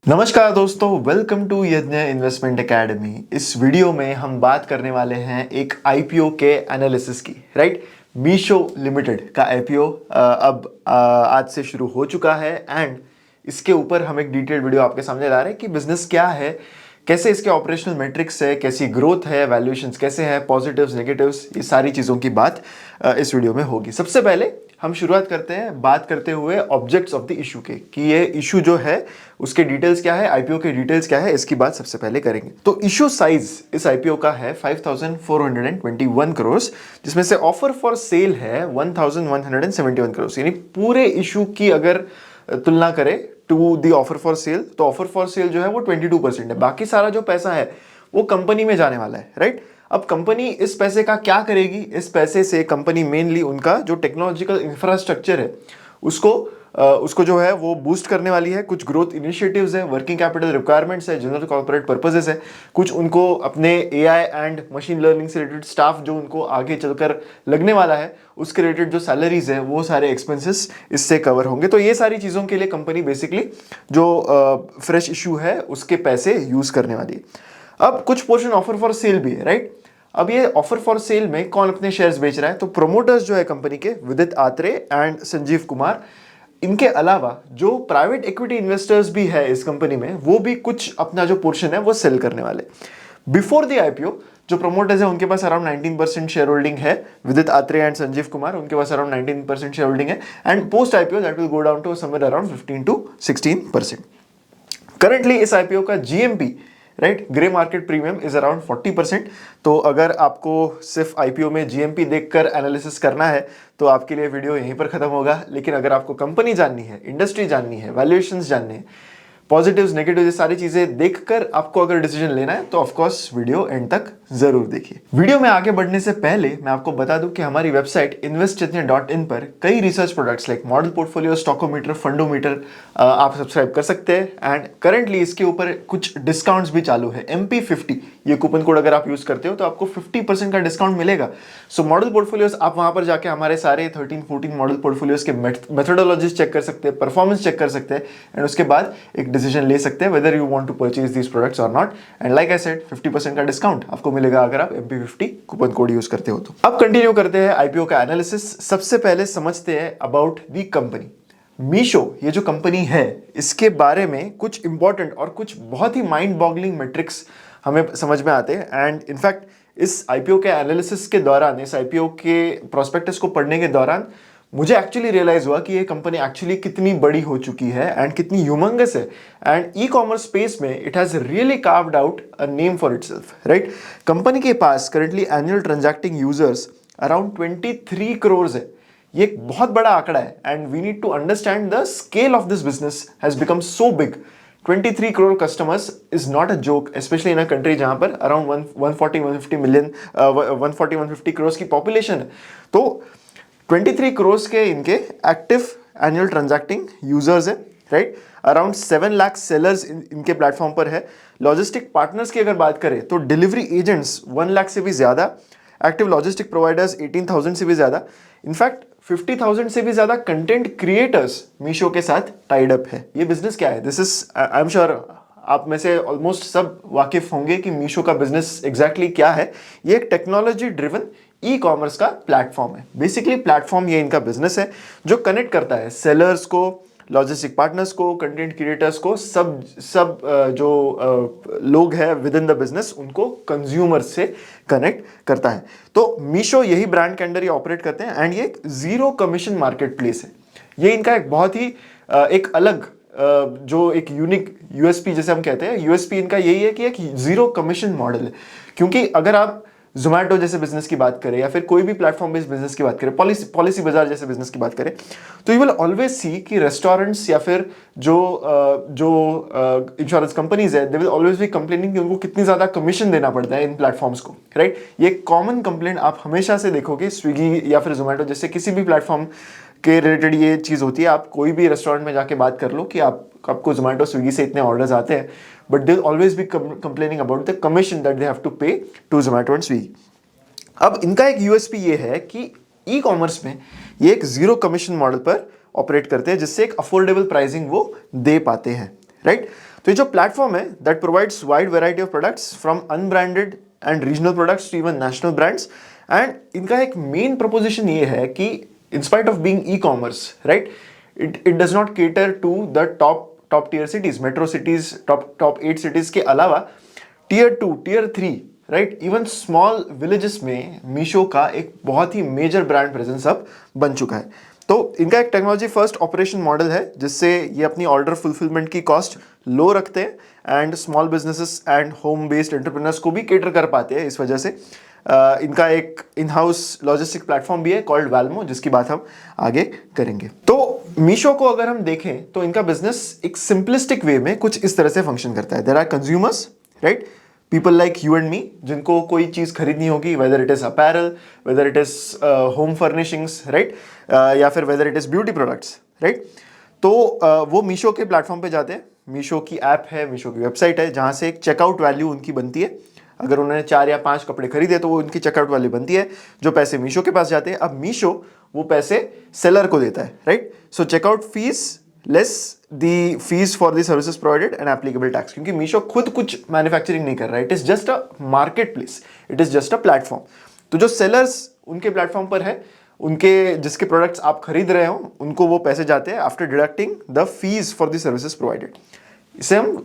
नमस्कार दोस्तों, welcome to यज्ञ इन्वेस्टमेंट एकेडमी। इस वीडियो में हम बात करने वाले हैं एक आईपीओ के एनालिसिस की। राइट, मीशो लिमिटेड का आईपीओ अब आज से शुरू हो चुका है एंड इसके ऊपर हम एक डिटेल्ड वीडियो आपके सामने ला रहे हैं कि बिजनेस क्या है, कैसे इसके ऑपरेशनल मेट्रिक्स है, कैसी ग्रोथ है, वैल्यूएशंस कैसे हैं, पॉजिटिव्स नेगेटिव्स, ये सारी चीज़ों की बात इस वीडियो में होगी। सबसे पहले हम शुरुआत करते हैं बात करते हुए ऑब्जेक्ट्स ऑफ द इशू के, कि ये इशू जो है उसके डिटेल्स क्या है, आईपीओ के डिटेल्स क्या है, इसकी बात सबसे पहले करेंगे। तो इशू साइज इस आईपीओ का है 5,421 करोड़, जिसमें से ऑफर फॉर सेल है 1,171 करोड़। यानी पूरे इशू की अगर तुलना करें to the offer for sale, तो ऑफर फॉर सेल जो है वो 22% है। बाकी सारा जो पैसा है वो कंपनी में जाने वाला है। राइट, अब कंपनी इस पैसे का क्या करेगी? इस पैसे से कंपनी मेनली उनका जो टेक्नोलॉजिकल इंफ्रास्ट्रक्चर है उसको जो है वो बूस्ट करने वाली है। कुछ ग्रोथ इनिशिएटिव्स है, वर्किंग कैपिटल रिक्वायरमेंट्स है, जनरल कॉर्पोरेट पर्पसेस है, कुछ उनको अपने एआई एंड मशीन लर्निंग से रिलेटेड स्टाफ जो उनको आगे चलकर लगने वाला है उसके रिलेटेड जो सैलरीज है वो सारे एक्सपेंसेस इससे कवर होंगे। तो ये सारी चीज़ों के लिए कंपनी बेसिकली जो फ्रेश इशू है उसके पैसे यूज करने वाली है। अब कुछ पोर्शन ऑफर फॉर सेल भी है। राइट, अब ये ऑफर फॉर सेल में कौन अपने शेयर्स बेच रहा है? तो प्रोमोटर्स जो है कंपनी के, विदित आत्रे एंड संजीव कुमार। इनके अलावा जो प्राइवेट इक्विटी इन्वेस्टर्स भी है इस कंपनी में, वो भी कुछ अपना जो पोर्शन है वो सेल करने वाले। बिफोर द आईपीओ जो प्रोमोटर्स है उनके पास अराउंड 19% शेयर होल्डिंग है। विदित आत्रे एंड संजीव कुमार, उनके पास अराउंड 19% शेयर होल्डिंग है and post IPO that will go down to somewhere around 15 to 16%। Currently इस आईपीओ का GMP, right, grey market premium is around 40%। तो अगर आपको सिर्फ आईपीओ में जीएमपी देखकर एनालिसिस करना है तो आपके लिए वीडियो यहीं पर खत्म होगा। लेकिन अगर आपको कंपनी जाननी है, इंडस्ट्री जाननी है, वैल्यूएशंस जानने हैं, पॉजिटिव्स नेगेटिव्स, ये सारी चीजें देखकर आपको अगर डिसीजन लेना है तो ऑफ कोर्स वीडियो एंड तक जरूर देखिए। वीडियो में आगे बढ़ने से पहले मैं आपको बता दूं कि हमारी वेबसाइट investchetnya.in पर कई research products like model portfolio, stockometer, fundometer आप सब्सक्राइब कर सकते हैं एंड करंटली इसके ऊपर कुछ डिस्काउंट्स भी चालू है। MP50 ये कूपन कोड अगर आप यूज करते हो तो आपको 50% का डिस्काउंट मिलेगा। सो मॉडल पोर्टफोलियोज आप वहां पर जाके हमारे सारे 13-14 मॉडल पोर्टफोलियोज के मेथोडोलॉजीज चेक कर सकते हैं, परफॉर्मेंस चेक कर सकते हैं एंड उसके बाद एक डिसीजन ले सकते हैं whether you want to purchase these products or not। and like I said 50% का डिस्काउंट आपको मिलेगा अगर आप MP50 कूपन कोड यूज करते हो तो। अब कंटिन्यू करते हैं आईपीओ का एनालिसिस। सबसे पहले समझते हैं अबाउट दी कंपनी। मीशो ये जो कंपनी है इसके बारे में कुछ इंपॉर्टेंट और कुछ बहुत ही माइंड बॉगलिंग मेट्रिक्स हमें समझ में आते हैं एंड इनफैक्ट इस आईपीओ के एनालिसिस के दौरान, इस आईपीओ के प्रोस्पेक्टस को पढ़ने के दौरान मुझे एक्चुअली रियलाइज हुआ कि ये कंपनी एक्चुअली कितनी बड़ी हो चुकी है एंड कितनी ह्यूमंगस है एंड ई कॉमर्स स्पेस में it has really carved out a name for itself. Right, company के पास currently annual transacting users around 23 crore है। ये एक बहुत बड़ा आंकड़ा है and we need to understand the scale of this business has become so big. 23 crore customers is not a joke, specially in a country जहां पर अराउंड 140-150 मिलियन 140-150 करोड़ की पॉपुलेशन है। तो 23 करोड़ के इनके एक्टिव एनुअल ट्रांजैक्टिंग यूजर्स है। राइट, अराउंड 7 लाख सेलर्स इनके platform पर है। लॉजिस्टिक पार्टनर्स की अगर बात करें तो डिलीवरी एजेंट्स 1 लाख से भी ज्यादा, एक्टिव लॉजिस्टिक प्रोवाइडर्स 18,000 से भी ज्यादा, इनफैक्ट 50,000 से भी ज्यादा कंटेंट क्रिएटर्स मीशो के साथ टाइड अप है। ये बिजनेस क्या है? This is I am sure आप में से ऑलमोस्ट सब वाकिफ होंगे कि मीशो का बिजनेस एग्जैक्टली क्या है। ये एक टेक्नोलॉजी ड्रिवन ई कॉमर्स का प्लेटफॉर्म है। बेसिकली प्लेटफॉर्म ये इनका बिजनेस है जो कनेक्ट करता है सेलर्स को, लॉजिस्टिक पार्टनर्स को, कंटेंट क्रिएटर्स को, सब जो लोग हैं विद इन द बिजनेस उनको कंज्यूमर्स से कनेक्ट करता है। तो मीशो यही ब्रांड के अंडर ये ऑपरेट करते हैं एंड ये एक जीरो कमीशन मार्केट प्लेस है। ये इनका एक बहुत ही एक अलग जो एक यूनिक यूएसपी जैसे हम कहते हैं, यूएसपी इनका यही है कि एक जीरो कमीशन मॉडल है। क्योंकि अगर आप जोमैटो जैसे बिजनेस की बात करें या फिर कोई भी प्लेटफॉर्म बेस्ड बिजनेस की बात करें, पॉलिसी बाजार जैसे बिजनेस की बात करें, तो यू विल ऑलवेज सी कि रेस्टोरेंट्स या फिर जो इंश्योरेंस कंपनीज है, they will always be complaining कि उनको कितनी ज्यादा कमीशन देना पड़ता है इन प्लेटफॉर्म्स को। राइट, ये कॉमन कंप्लेंट आप हमेशा से देखोगे स्विगी या फिर जोमैटो जैसे किसी भी प्लेटफॉर्म के रिलेटेड ये चीज होती है। आप कोई भी रेस्टोरेंट में जाके बात कर लो कि आपको जोमैटो स्विगी से इतने ऑर्डर्स आते हैं, but they always be complaining about the commission that they have to pay to Zomato and Swiggy. अब इनका एक यूएसपी ये है कि ई कॉमर्स में ये एक जीरो कमीशन मॉडल पर ऑपरेट करते हैं, जिससे एक अफोर्डेबल प्राइसिंग वो दे पाते हैं। राइट, तो ये जो प्लेटफॉर्म है that provides wide variety of products from unbranded and regional products to even national brands. And इनका एक मेन प्रोपोजिशन ये है कि in spite of being e commerce, right, it does not cater to the top tier cities, metro cities, top 8 cities के अलावा tier 2, tier 3, right, even small villages में मीशो का एक बहुत ही मेजर ब्रांड प्रेजेंस अब बन चुका है। तो इनका एक टेक्नोलॉजी फर्स्ट ऑपरेशन मॉडल है जिससे ये अपनी ऑर्डर फुलफिलमेंट की कॉस्ट लो रखते हैं and small businesses and home based entrepreneurs को भी केटर कर पाते हैं। इस वजह से इनका एक इन हाउस लॉजिस्टिक प्लेटफॉर्म भी है कॉल्ड वाल्मो, जिसकी बात हम आगे करेंगे। तो मीशो को अगर हम देखें तो इनका बिजनेस एक सिंपलिस्टिक वे में कुछ इस तरह से फंक्शन करता है। There are consumers, right, people like you and me, जिनको कोई चीज़ खरीदनी होगी, whether it is apparel, whether it is home furnishings, right, या फिर whether it is beauty products, right. तो वो मीशो के प्लेटफॉर्म पे जाते हैं। मीशो की ऐप है, मीशो की वेबसाइट है, जहाँ से एक चेकआउट वैल्यू उनकी बनती है। अगर उन्होंने 4 या 5 कपड़े खरीदे तो वो उनकी चेकआउट वैल्यू बनती है, जो पैसे मीशो के पास जाते हैं। अब मीशो वो पैसे सेलर को देता है, right. So checkout fees less the fees for the services provided and applicable tax, क्योंकि मीशो खुद कुछ मैन्युफैक्चरिंग नहीं कर रहा है, it is just a market place, it is just a platform. तो जो सेलर्स उनके प्लेटफॉर्म पर है, उनके जिसके प्रोडक्ट्स आप खरीद रहे हो, उनको वो पैसे जाते हैं after deducting the fees for the services provided.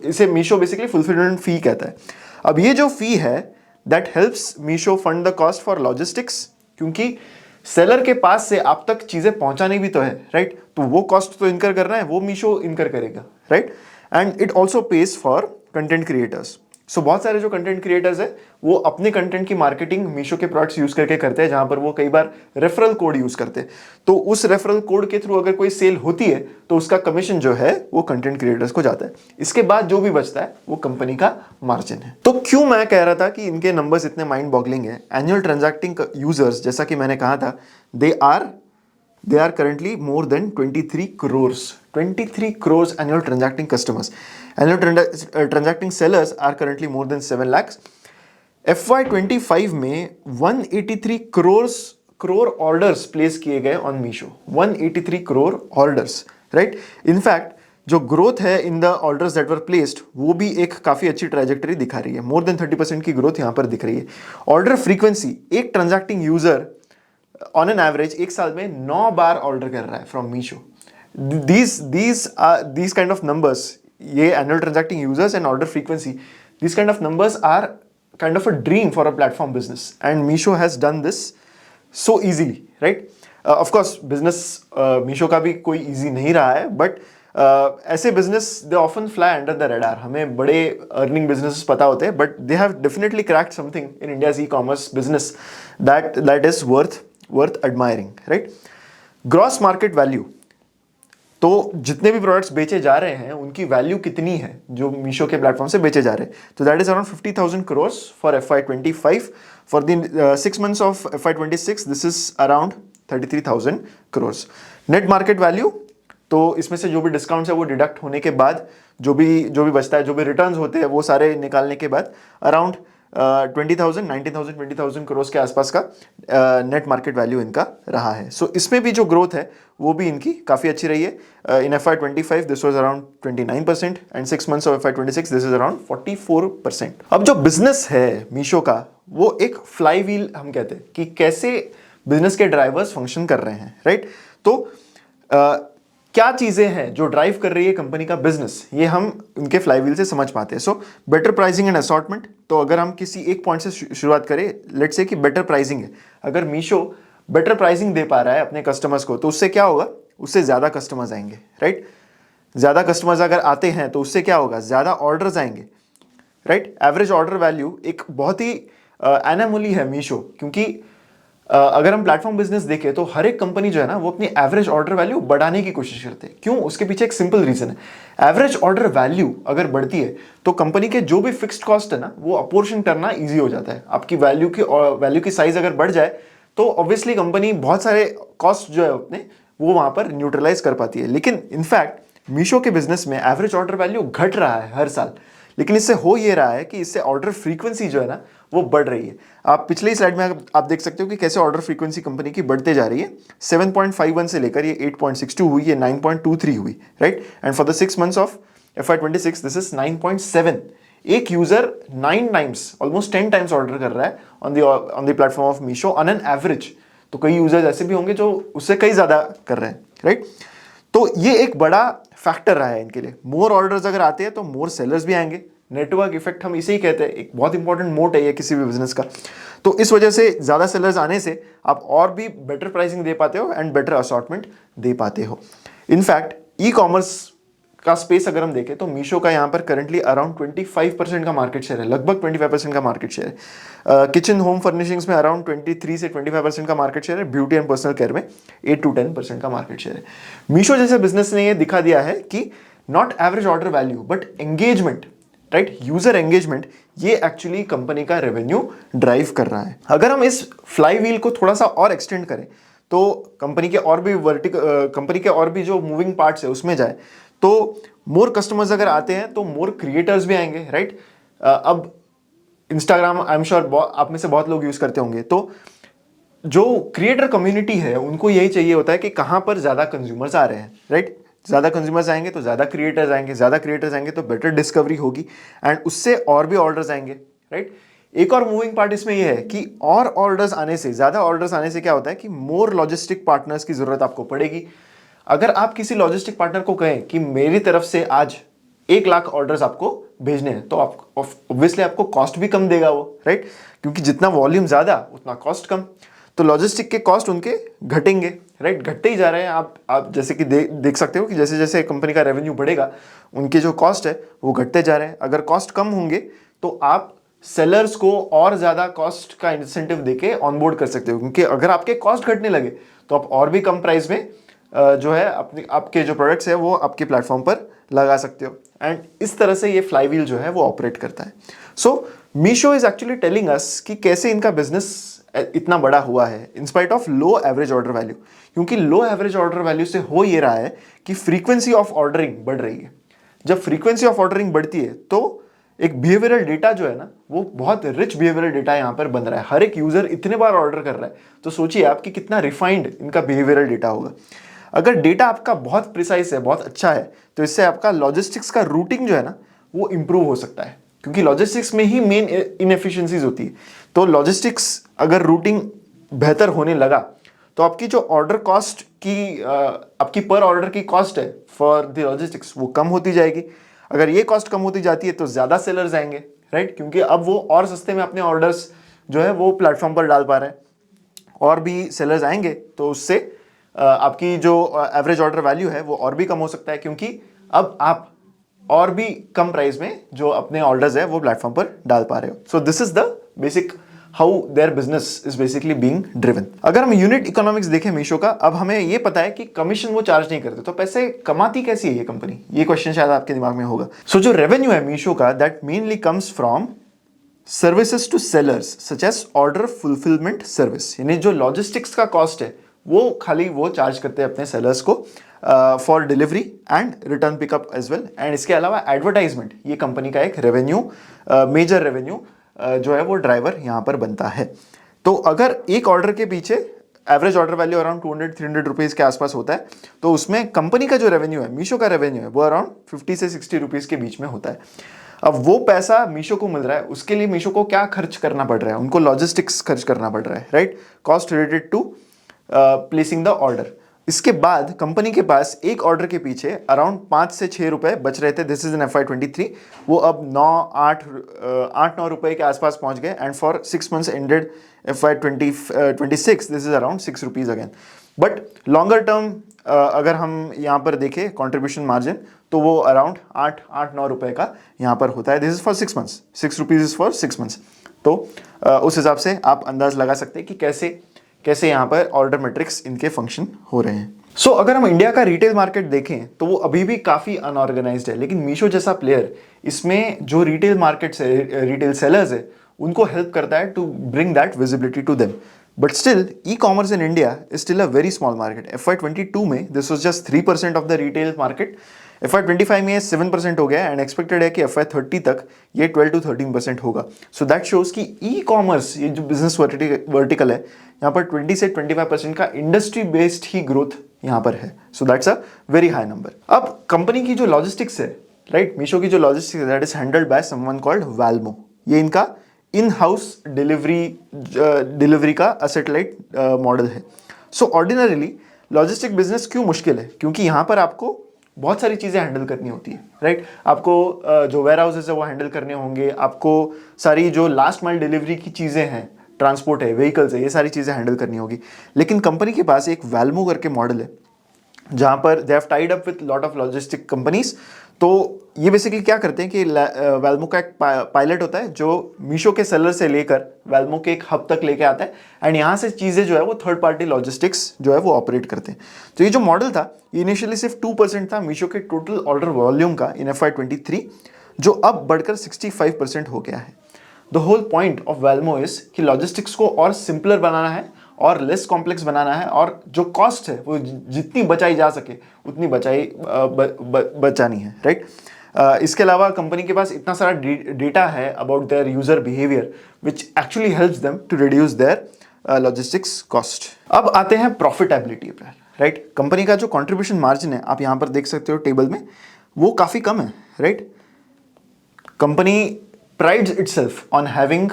इसे मीशो बेसिकली फुलफिलमेंट फी कहता है। अब ये जो फी है that helps Meesho fund the cost for logistics, क्योंकि सेलर के पास से आप तक चीजें पहुंचानी भी तो है, राइट। तो वो कॉस्ट तो इनकर करना है, वो मीशो इनकर करेगा, right. And it also pays for content creators. So बहुत सारे जो कंटेंट क्रिएटर्स है वो अपने कंटेंट की मार्केटिंग मीशो के प्रोडक्ट्स यूज करके करते हैं, जहां पर वो कई बार रेफरल कोड यूज करते हैं। तो उस रेफरल कोड के थ्रू अगर कोई सेल होती है तो उसका कमीशन जो है वो कंटेंट क्रिएटर्स को जाता है। इसके बाद जो भी बचता है वो कंपनी का मार्जिन है। तो क्यों मैं कह रहा था कि इनके नंबर्स इतने माइंड बॉगलिंग है। एनुअल ट्रांजैक्टिंग यूजर्स, जैसा कि मैंने कहा था, they are currently more than 23 crores. 23 crores annual transacting customers. Annual transacting sellers are currently more than 7 lakhs. FY25 में 183 crore orders प्लेस किए गए on Meesho. 183 crore orders, right. In fact जो ग्रोथ है in the orders that were placed, वो भी एक काफी अच्छी ट्रैजेक्टरी दिखा रही है। मोर देन 30% की ग्रोथ यहाँ पर दिख रही है। ऑर्डर फ्रीक्वेंसी, एक transacting user on an average एक साल में 9 बार ऑर्डर कर रहा है from Meesho. these kind of numbers, ये annual transacting users and order frequency, these kind of numbers are kind of a dream for a platform business, and Meesho has done this so easily, right? Of course business Meesho का भी कोई easy नहीं रहा है, but ऐसे business they often fly under the radar. हमें बड़े earning businesses पता होते हैं, but they have definitely cracked something in India's e commerce business that is worth admiring, right. Gross market value, तो जितने भी प्रोडक्ट्स बेचे जा रहे हैं उनकी वैल्यू कितनी है जो मीशो के प्लेटफॉर्म से बेचे जा रहे हैं, तो that is around 50,000 crores for FY25। For the 6 months of FY26 this is around 33,000 crores। Net market value, तो इसमें से जो भी डिस्काउंट्स है वो डिडक्ट होने के बाद जो भी बचता है, जो भी रिटर्न्स होते हैं, वो सारे निकालने के बाद अराउंड 19,000 crores के आसपास का नेट मार्केट वैल्यू इनका रहा है। सो इसमें भी जो ग्रोथ है वो भी इनकी काफ़ी अच्छी रही है। इन FY25 this was around 29% and 6 months of FY26 this is around 44%। अब जो बिजनेस है मीशो का वो एक फ्लाई व्हील हम कहते हैं कि कैसे बिजनेस के ड्राइवर्स फंक्शन कर रहे हैं, राइट। तो क्या चीजें हैं जो ड्राइव कर रही है कंपनी का बिजनेस, ये हम उनके फ्लाईव्हील से समझ पाते हैं। So better pricing and assortment, तो अगर हम किसी एक पॉइंट से शुरुआत करें, लेट्स से कि बेटर प्राइसिंग है। अगर मीशो बेटर प्राइसिंग दे पा रहा है अपने कस्टमर्स को, तो उससे क्या होगा, उससे ज्यादा कस्टमर्स आएंगे, राइट। ज्यादा कस्टमर्स अगर आते हैं तो उससे क्या होगा, ज्यादा ऑर्डर्स आएंगे, राइट। एवरेज ऑर्डर वैल्यू एक बहुत ही एनामोली है मीशो, क्योंकि अगर हम प्लेटफॉर्म बिजनेस देखें तो हर एक कंपनी जो है ना वो अपनी एवरेज ऑर्डर वैल्यू बढ़ाने की कोशिश करते हैं। क्यों, उसके पीछे एक सिंपल रीजन है। एवरेज ऑर्डर वैल्यू अगर बढ़ती है तो कंपनी के जो भी फिक्स्ड कॉस्ट है ना वो अपोर्शन करना इजी हो जाता है। आपकी वैल्यू की साइज अगर बढ़ जाए तो ऑब्वियसली कंपनी बहुत सारे कॉस्ट जो है अपने वो वहां पर न्यूट्रलाइज कर पाती है। लेकिन इनफैक्ट मीशो के बिजनेस में एवरेज ऑर्डर वैल्यू घट रहा है हर साल, लेकिन इससे हो ये रहा है कि इससे ऑर्डर फ्रीक्वेंसी जो है ना वो बढ़ रही है। आप पिछले स्लाइड में आप देख सकते हो कि कैसे ऑर्डर फ्रीक्वेंसी कंपनी की बढ़ते जा रही है। 7.51 से लेकर ये 8.62 हुई, ये 9.23 हुई, right. And for the 6 months of FY26 this is 9.7। एक user 9 times, almost 10 times order कर रहा है on the platform of Meesho on an average. तो कई यूजर्स ऐसे भी होंगे जो उससे कई ज्यादा कर रहे हैं, राइट। तो ये एक बड़ा फैक्टर रहा है इनके लिए। मोर ऑर्डर्स अगर आते हैं तो मोर सेलर्स भी आएंगे। नेटवर्क इफेक्ट हम इसे ही कहते हैं, एक बहुत इंपॉर्टेंट मोट है ये किसी भी बिजनेस का। तो इस वजह से ज्यादा सेलर्स आने से आप और भी बेटर प्राइसिंग दे पाते हो एंड बेटर असॉर्टमेंट दे पाते हो। इनफैक्ट ई कॉमर्स का स्पेस अगर हम देखें तो मीशो का यहाँ पर करंटली अराउंड 25% का मार्केट शेयर है, लगभग 25% का मार्केट शेयर है। किचन होम फर्निशिंग्स में अराउंड 23 से 25% का मार्केट शेयर है। ब्यूटी एंड पर्सनल केयर में 8 to 10% का मार्केट शेयर है। मीशो जैसे बिजनेस ने ये दिखा दिया है कि not average order value but engagement, right, user engagement, ये एक्चुअली कंपनी का रेवेन्यू ड्राइव कर रहा है। अगर हम इस फ्लाई व्हील को थोड़ा सा और एक्सटेंड करें तो कंपनी के और भी जो मूविंग पार्ट्स है उसमें जाए तो मोर कस्टमर्स अगर आते हैं तो मोर क्रिएटर्स भी आएंगे, राइट। अब इंस्टाग्राम आई एम श्योर आप में से बहुत लोग यूज करते होंगे, तो जो क्रिएटर कम्युनिटी है उनको यही चाहिए होता है कि कहां पर ज्यादा कंज्यूमर्स आ रहे हैं, राइट। ज्यादा कंज्यूमर्स आएंगे तो ज्यादा क्रिएटर्स आएंगे, ज्यादा क्रिएटर्स आएंगे तो बेटर डिस्कवरी होगी एंड उससे और भी ऑर्डर्स आएंगे, राइट। एक और मूविंग पार्ट इसमें यह है कि और ऑर्डर्स आने से, ज्यादा ऑर्डर्स आने से क्या होता है कि मोर लॉजिस्टिक पार्टनर्स की जरूरत आपको पड़ेगी। अगर आप किसी लॉजिस्टिक पार्टनर को कहें कि मेरी तरफ से आज 1 लाख ऑर्डर्स आपको भेजने हैं, तो आप ऑब्वियसली आपको कॉस्ट भी कम देगा वो, राइट, क्योंकि जितना वॉल्यूम ज्यादा उतना कॉस्ट कम। तो लॉजिस्टिक के कॉस्ट उनके घटेंगे, राइट, घटते ही जा रहे हैं। आप जैसे कि देख सकते हो कि जैसे जैसे कंपनी का रेवेन्यू बढ़ेगा उनके जो कॉस्ट है वो घटते जा रहे हैं। अगर कॉस्ट कम होंगे तो आप सेलर्स को और ज्यादा कॉस्ट का इंसेंटिव देके ऑनबोर्ड कर सकते हो, क्योंकि अगर आपके कॉस्ट घटने लगे तो आप और भी कम प्राइस में जो है आपके जो प्रोडक्ट्स है वो आपके प्लेटफॉर्म पर लगा सकते हो एंड इस तरह से ये फ्लाईव्हील जो है वो ऑपरेट करता है। So Meesho is actually telling us कि कैसे इनका बिजनेस इतना बड़ा हुआ है in spite of low average order value, क्योंकि लो एवरेज ऑर्डर वैल्यू से हो ये रहा है कि फ्रीक्वेंसी ऑफ ऑर्डरिंग बढ़ रही है। जब फ्रीक्वेंसी ऑफ ऑर्डरिंग बढ़ती है तो एक बिहेवियरल डेटा जो है ना वो बहुत रिच बिहेवियरल डेटा यहाँ पर बन रहा है। हर एक यूजर इतने बार ऑर्डर कर रहा है तो सोचिए आप कि कितना रिफाइंड इनका बिहेवियरल डेटा होगा। अगर डेटा आपका बहुत प्रिसाइज है, बहुत अच्छा है, तो इससे आपका लॉजिस्टिक्स का रूटिंग जो है ना वो इंप्रूव हो सकता है, क्योंकि लॉजिस्टिक्स में ही मेन इनएफिशिएंसीज होती है। तो लॉजिस्टिक्स अगर रूटिंग बेहतर होने लगा तो आपकी जो ऑर्डर कॉस्ट की आपकी पर ऑर्डर की कॉस्ट है फॉर द लॉजिस्टिक्स वो कम होती जाएगी। अगर ये कॉस्ट कम होती जाती है तो ज्यादा सेलर्स आएंगे, राइट, क्योंकि अब वो और सस्ते में अपने ऑर्डर्स जो है वो प्लेटफॉर्म पर डाल पा रहे हैं। और भी सेलर्स आएंगे तो उससे आपकी जो एवरेज ऑर्डर वैल्यू है वो और भी कम हो सकता है, क्योंकि अब आप और भी कम प्राइस में जो अपने ऑर्डर्स है वो प्लेटफॉर्म पर डाल पा रहे हो। So this is the basic how their business is basically being driven. अगर हम यूनिट इकोनॉमिक्स देखें मीशो का, अब हमें ये पता है कि कमीशन वो चार्ज नहीं करते, तो पैसे कमाती कैसी है ये कंपनी, ये क्वेश्चन शायद आपके दिमाग में होगा। सो जो रेवेन्यू है मीशो का that mainly comes from services to sellers such as order fulfilment service, यानी जो लॉजिस्टिक्स का कॉस्ट है वो खाली वो चार्ज करते हैं अपने सेलर्स को for delivery and return pickup as well. And इसके अलावा एडवर्टाइजमेंट ये कंपनी का एक रेवेन्यू, मेजर रेवेन्यू जो है वो ड्राइवर यहाँ पर बनता है। तो अगर एक ऑर्डर के पीछे average order value around 200-300 rupees के आसपास होता है, तो उसमें कंपनी का जो रेवेन्यू है, मीशो का रेवेन्यू है, वो अराउंड 50 से 60 रुपीज़ के बीच में होता है। अब वो पैसा मीशो को मिल रहा है, उसके लिए मीशो को क्या खर्च करना पड़ रहा है, उनको लॉजिस्टिक्स खर्च करना पड़ रहा है, right, cost related to placing the order. इसके बाद कंपनी के पास एक ऑर्डर के पीछे अराउंड 5 से 6 रुपए बच रहे थे। दिस इज इन FY23, वो अब 8-9 रुपए के आसपास पहुंच गए and for 6 months ended FY26 this is around 6 rupees again. But longer term अगर हम यहाँ पर देखें कॉन्ट्रीब्यूशन मार्जिन, तो वो अराउंड 8-9 रुपए का यहाँ पर होता है। This is for 6 months, 6 rupees is for 6 months. तो उस हिसाब से आप अंदाज लगा सकते हैं कि कैसे यहाँ पर ऑर्डर मैट्रिक्स इनके फंक्शन हो रहे हैं। सो अगर हम इंडिया का रिटेल मार्केट देखें तो वो अभी भी काफ़ी अनऑर्गेनाइज्ड है, लेकिन मीशो जैसा प्लेयर इसमें जो रिटेल मार्केट्स है, रिटेल सेलर्स है, उनको हेल्प करता है to bring that visibility to them. But still e commerce in India is still a very small market. FY22 में this was just 3% of the retail market, FY25 में 7% हो गया and expected है कि FY30 तक ये 12 to 13% होगा। So that shows कि ई कॉमर्स ये जो बिजनेस वर्टिकल है यहाँ पर 20 से 25% का इंडस्ट्री बेस्ड ही ग्रोथ यहाँ पर है। So that's a very high number. अब कंपनी की जो लॉजिस्टिक्स है राइट। मीशो की जो logistics that is handled by someone called Valmo. ये इनका इन हाउस डिलीवरी का असेटलाइट मॉडल है। सो ऑर्डिनरीली लॉजिस्टिक बिजनेस क्यों मुश्किल है, क्योंकि यहाँ पर आपको बहुत सारी चीज़ें हैंडल करनी होती है, राइट। आपको जो वेयर हाउसेज है वो हैंडल करने होंगे, आपको सारी जो लास्ट माइल डिलीवरी की चीज़ें हैं, ट्रांसपोर्ट है, व्हीकल्स है, ये सारी चीज़ें हैंडल करनी होगी। लेकिन कंपनी के पास एक वैल्मो करके मॉडल है जहाँ पर they have tied up with lot of logistic companies. तो ये बेसिकली क्या करते हैं कि वेल्मो का एक पायलट होता है जो मीशो के सेलर से लेकर वेल्मो के एक हब तक लेके आता है, एंड यहाँ से चीज़ें जो है वो थर्ड पार्टी लॉजिस्टिक्स जो है वो ऑपरेट करते हैं। तो ये जो मॉडल था ये इनिशियली सिर्फ 2% था मीशो के टोटल ऑर्डर वॉल्यूम का इन FY23, जो अब बढ़कर 65% हो गया है। The whole point of Valmo is कि लॉजिस्टिक्स को और सिंपलर बनाना है और लेस कॉम्प्लेक्स बनाना है, और जो कॉस्ट है वो जितनी बचाई जा सके उतनी बचानी है, राइट। इसके अलावा कंपनी के पास इतना सारा डेटा है about their user behaviour which actually helps them to reduce their logistics cost. अब आते हैं प्रॉफिटेबिलिटी पर, राइट। कंपनी का जो कॉन्ट्रीब्यूशन मार्जिन है आप यहाँ पर देख सकते हो टेबल में, वो काफ़ी कम है, right. Company prides itself on having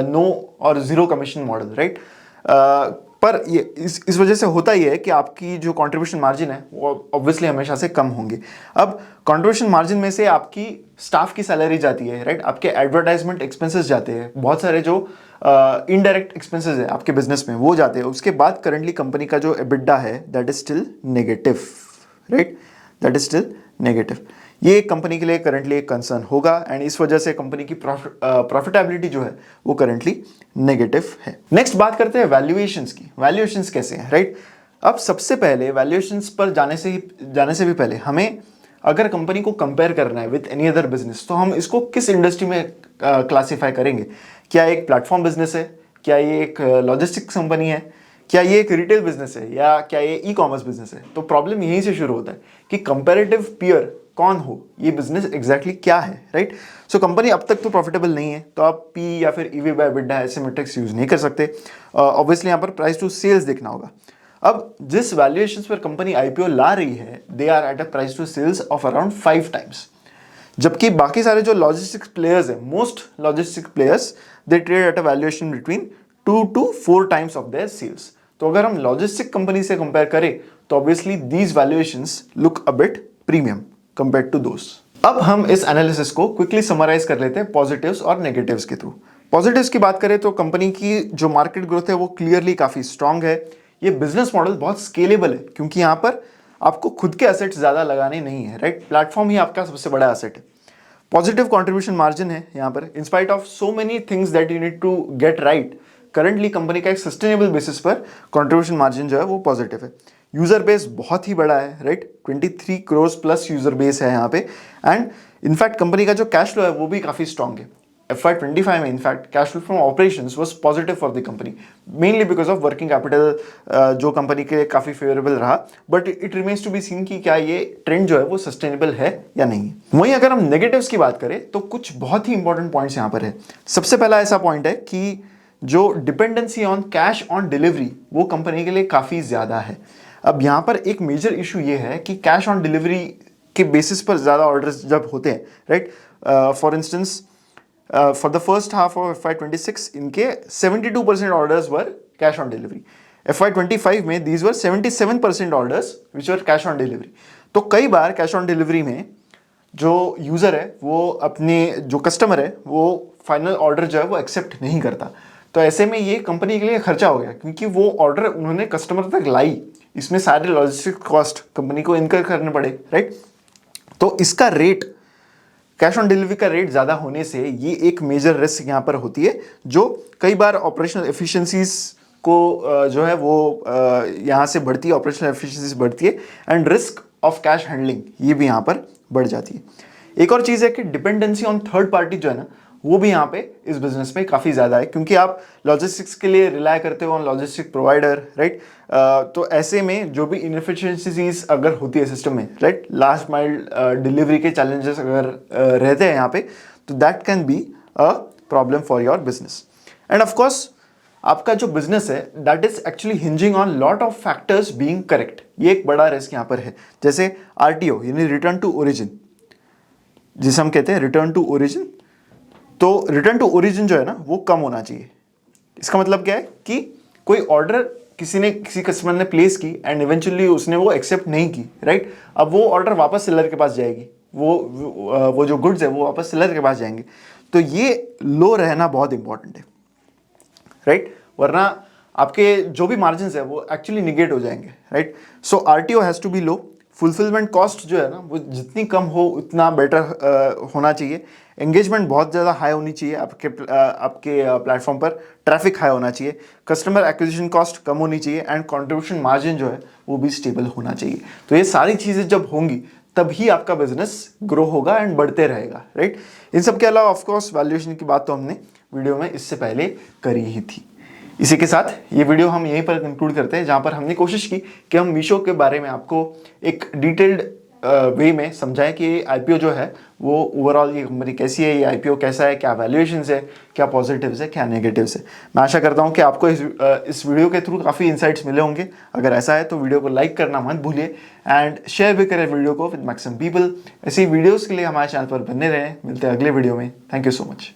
no or zero commission model, right? पर ये इस वजह से होता ही है कि आपकी जो कंट्रीब्यूशन मार्जिन है वो ऑब्वियसली हमेशा से कम होंगे। अब कंट्रीब्यूशन मार्जिन में से आपकी स्टाफ की सैलरी जाती है, राइट, आपके एडवर्टाइजमेंट एक्सपेंसेस जाते हैं, बहुत सारे जो इनडायरेक्ट एक्सपेंसेस है आपके बिजनेस में वो जाते हैं। उसके बाद करंटली कंपनी का जो एबिडा है that is still negative, right, that is still negative. ये कंपनी के लिए करंटली एक कंसर्न होगा, एंड इस वजह से कंपनी की प्रॉफिटेबिलिटी जो है वो करंटली नेगेटिव है। नेक्स्ट बात करते हैं वैल्यूएशंस की। वैल्यूएशंस कैसे हैं, राइट। अब सबसे पहले वैल्यूएशंस पर जाने से भी पहले हमें अगर कंपनी को कंपेयर करना है विद एनी अदर बिजनेस, तो हम इसको किस इंडस्ट्री में क्लासीफाई करेंगे। क्या एक प्लेटफॉर्म बिजनेस है, क्या ये एक लॉजिस्टिक्स कंपनी है, क्या ये एक रिटेल बिजनेस है, या क्या ये ई कॉमर्स बिजनेस है। तो प्रॉब्लम यहीं से शुरू होता है कि कंपेरेटिव पीयर कौन हो, ये बिजनेस एग्जैक्टली क्या है, राइट। सो कंपनी अब तक तो प्रॉफिटेबल नहीं है, तो आप पी या फिर ईवी बाय EBITDA ऐसे मेट्रिक्स यूज नहीं कर सकते। ऑब्वियसली यहाँ पर प्राइस टू सेल्स देखना होगा। अब जिस वैल्यूएशंस पर कंपनी IPO ला रही है they are at a price to sales of around 5 times, जबकि बाकी सारे जो लॉजिस्टिक्स प्लेयर्स है, most logistics players they trade at a valuation between 2 to 4 times of their sales. तो अगर हम लॉजिस्टिक कंपनी से कंपेयर करें तो obviously these valuations look a bit premium compared to those. अब हम इस एनालिसिस को क्विकली समराइज कर लेते हैं पॉजिटिव्स और नेगेटिव्स के थ्रू। पॉजिटिव्स की बात करें तो कंपनी की जो मार्केट ग्रोथ है वो क्लियरली काफी स्ट्रांग है। ये बिजनेस मॉडल बहुत स्केलेबल है क्योंकि यहाँ पर आपको खुद के एसेट्स ज्यादा लगाने नहीं है, राइट। प्लेटफॉर्म ही आपका सबसे बड़ा एसेट है। पॉजिटिव कॉन्ट्रीब्यूशन मार्जिन है यहाँ पर, in spite of so many things that you need to get right. Currently company का एक सस्टेनेबल बेसिस पर कॉन्ट्रीब्यूशन मार्जिन जो है वो पॉजिटिव है। यूजर बेस बहुत ही बड़ा है, right, 23 crore plus user base है यहाँ पे, एंड इनफैक्ट कंपनी का जो कैश फ्लो है वो भी काफी स्ट्रांग है। FY25 में in fact cash flow from operations was positive for the company, mainly because of working capital जो कंपनी के लिए काफी फेवरेबल रहा, but it remains to be seen कि क्या ये ट्रेंड जो है वो सस्टेनेबल है या नहीं। वहीं अगर हम नेगेटिव्स की बात करें तो कुछ बहुत ही इंपॉर्टेंट पॉइंट्स यहाँ पर है। सबसे पहला ऐसा पॉइंट है कि जो dependency on cash on delivery वो कंपनी के लिए काफी ज्यादा है। अब यहाँ पर एक मेजर इशू ये है कि कैश ऑन डिलीवरी के बेसिस पर ज़्यादा ऑर्डर्स जब होते हैं, right, for instance for the first half of FY26 इनके 72% orders were cash on delivery. FY25 में these were 77% orders which were cash on delivery. तो कई बार कैश ऑन डिलीवरी में जो यूज़र है वो अपने जो कस्टमर है वो फाइनल ऑर्डर जो है वो एक्सेप्ट नहीं करता। तो ऐसे में ये कंपनी के लिए खर्चा हो गया क्योंकि वो ऑर्डर उन्होंने कस्टमर तक लाई, इसमें सारे लॉजिस्टिक कॉस्ट कंपनी को इनकर करने पड़े, राइट। तो इसका रेट, कैश ऑन डिलीवरी का रेट ज़्यादा होने से ये एक मेजर रिस्क यहाँ पर होती है, जो कई बार ऑपरेशनल एफिशिएंसीज को जो है वो यहाँ से बढ़ती है, ऑपरेशनल एफिशिएंसीज बढ़ती है, and risk of cash handling ये भी यहाँ पर बढ़ जाती है। एक और चीज़ है कि डिपेंडेंसी ऑन थर्ड पार्टी जो है ना वो भी यहाँ पे इस बिजनेस में काफ़ी ज़्यादा है क्योंकि आप लॉजिस्टिक्स के लिए रिलाय करते हो ऑन लॉजिस्टिक प्रोवाइडर, राइट। तो ऐसे में जो भी इनएफिशिएंसीज अगर होती है सिस्टम में, राइट, लास्ट माइल डिलीवरी के चैलेंजेस अगर रहते हैं यहाँ पे, तो that can be a problem for your business. And of course आपका जो बिजनेस है that is actually hinging on lot of factors being correct. ये एक बड़ा रिस्क यहाँ पर है, जैसे RTO यानी रिटर्न टू ओरिजिन। जिसे हम कहते हैं रिटर्न टू ओरिजिन। तो रिटर्न टू ओरिजिन जो है ना वो कम होना चाहिए। इसका मतलब क्या है कि कोई ऑर्डर किसी कस्टमर ने प्लेस की एंड इवेंचुअली उसने वो एक्सेप्ट नहीं की, राइट। अब वो ऑर्डर वापस सेलर के पास जाएगी, वो जो गुड्स है वो वापस सेलर के पास जाएंगे। तो ये लो रहना बहुत इंपॉर्टेंट है, राइट। वरना आपके जो भी मार्जिन है वो एक्चुअली निगेट हो जाएंगे, right. So RTO has to be low. Fulfilment cost जो है ना वो जितनी कम हो उतना बेटर होना चाहिए। एंगेजमेंट बहुत ज़्यादा हाई होनी चाहिए आपके प्लेटफॉर्म पर। ट्रैफिक हाई होना चाहिए। कस्टमर एक्विजिशन कॉस्ट कम होनी चाहिए एंड कंट्रीब्यूशन मार्जिन जो है वो भी स्टेबल होना चाहिए। तो ये सारी चीज़ें जब होंगी तभी आपका बिजनेस ग्रो होगा एंड बढ़ते रहेगा, राइट। इन सब के अलावा ऑफकोर्स वैल्यूएशन की बात तो हमने वीडियो में इससे पहले करी ही थी। इसी के साथ ये वीडियो हम यहीं पर कंक्लूड करते हैं, जहां पर हमने कोशिश की कि हम मीशो के बारे में आपको एक डिटेल्ड वे में समझाएं कि आईपीओ जो है वो ओवरऑल ये कंपनी कैसी है, ये आईपीओ कैसा है, क्या वैल्यूएशंस है, क्या पॉजिटिव्स है, क्या नेगेटिव्स है। मैं आशा करता हूं कि आपको इस वीडियो के थ्रू काफ़ी इंसाइट्स मिले होंगे। अगर ऐसा है तो वीडियो को लाइक करना मत भूलिए एंड शेयर भी करें वीडियो को विद मैक्सिमम पीपल। ऐसी वीडियोज़ के लिए हमारे चैनल पर बने रहें। मिलते हैं अगले वीडियो में। Thank you so much.